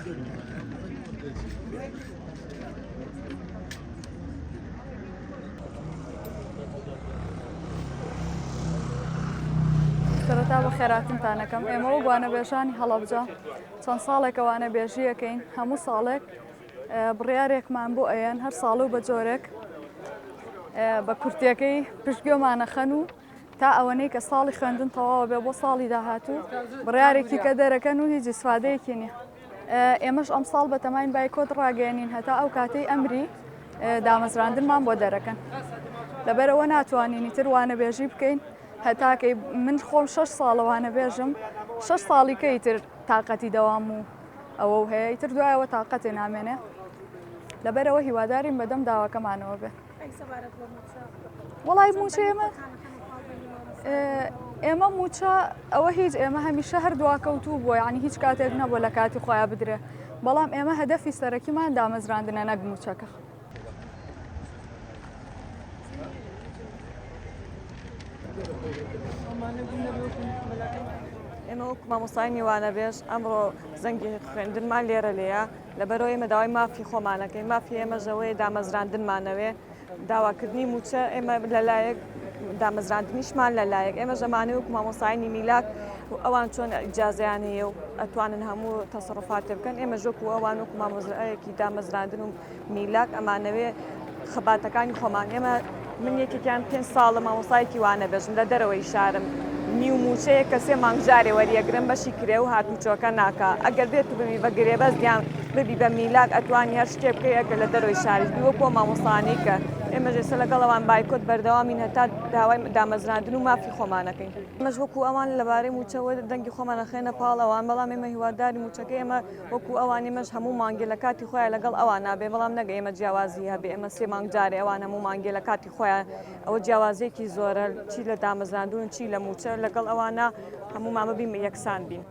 سەرەتا بە خێراتنتانەکەم ئێمە وە گوانەبێژانی هەڵەبجە چەند ساڵێکە وانەبێژیەکەین هەموو ساڵێک بڕیارێکمان بۆ ئەیەن هەر ساڵ و بە جۆرێک بە کورتەکەی پشتگوێمانە خەن و تا ئەوەنەی کە ساڵی خوێندن تەواوە بێ بۆ ساڵی داهاتوو بڕیارێکی کە دەرەکەن و هیچ ئیسفادەیەکی نییە. ئێمەش ئەم ساڵ بە تەماین بایکۆت ڕاگەێنین هەتا ئەو کاتەی ئەمری دامەزراندنمان بۆ دەرەکەن لەبەرەوە ناتوانین تر وانەبێژی بکەین هەتاکەی من خۆم 6 ساڵەوانە بێژم 6 ساڵی کەی تر تااقەتی دەوام و ئەوە هەیە ئیتر دوایەوە تااقەتێ نامێنێ لەبەرەوە هیوادارین بەدەم داواکەمانەوە بێ. وەڵای موچە ئێمە موچە ئەوە هیچ ئێمە هەمیشە هەر دواکەوتوو بووە یعنی هیچ کاتێک نەبووە لە کاتی خۆیان بدرێ بەڵام ئێمە هەدەفی سەرەکیمان دامەزراندنە نەک موچەکە. ئێمە وەک مامۆستای میوانەبێژ ئەمڕۆ زەنگی خوێندنمان لێرە لێیە لەبەرەوە ئێمە داوای مافی خۆمانەکەی مافی ئێمەژەوەی دامەزراندنمانەوێ داواکردنی موچە ئێمە لەلایەک دامەزراندنیشمان لەلایەک ئێمە ژەمانەی وەک مامۆستای میلاک ئەوان چۆن ئیجازیانەیە و ئەتوانن هەموو تەسەڕفات بکەن ئێمە ژۆکو ئەوان وەک مامۆزرایەکی دامەزراندن و میلاک ئەمانەوێ خەباتەکانی خۆمان ئێمە من یەکێکیان 5 ساڵە مامۆستایەکی وانەبێژم لە دەرەوەی شارم نیو موچەیە کە 3 مانگ جارێ وەریەگرم بەشی کرێ و هاتوچۆکە ناکا ئەگەر بێت و ببی بە گرێبەست دیان ببی بە میلاک ئەتوانی هەر شتێ بکەی ئەگەر لە دەرەوەی شاریش بی وەکو مامۆستانەی کە ئێمە ژێسە لەگەڵەوان بایکۆت بەردەوامین هەتا داوای دامەزراندن و مافی خۆمانەکەین. ئێمەش وەکو ئەوان لەبارەی موچەوە دەنگی خۆمانە خێنە پاڵەوان بەڵام ئێمە هیواداری موچەکە ئێمە وەکو ئەوان ئێمەش هەموو مانگێ لە کاتی خۆیان لەگەڵ ئەوان نابێ بەڵام نەگە ئێمە جیاوازی هەبێ ئێمە 3 مانگ جارێ ئەوان هەموو مانگێ لە کاتی خۆیان ئەوە جیاوازێکی زۆرە چی لە دامەزراندن چی لە موچە لەگەڵ ئەوانە هەموو مامە بین یەکسان بین.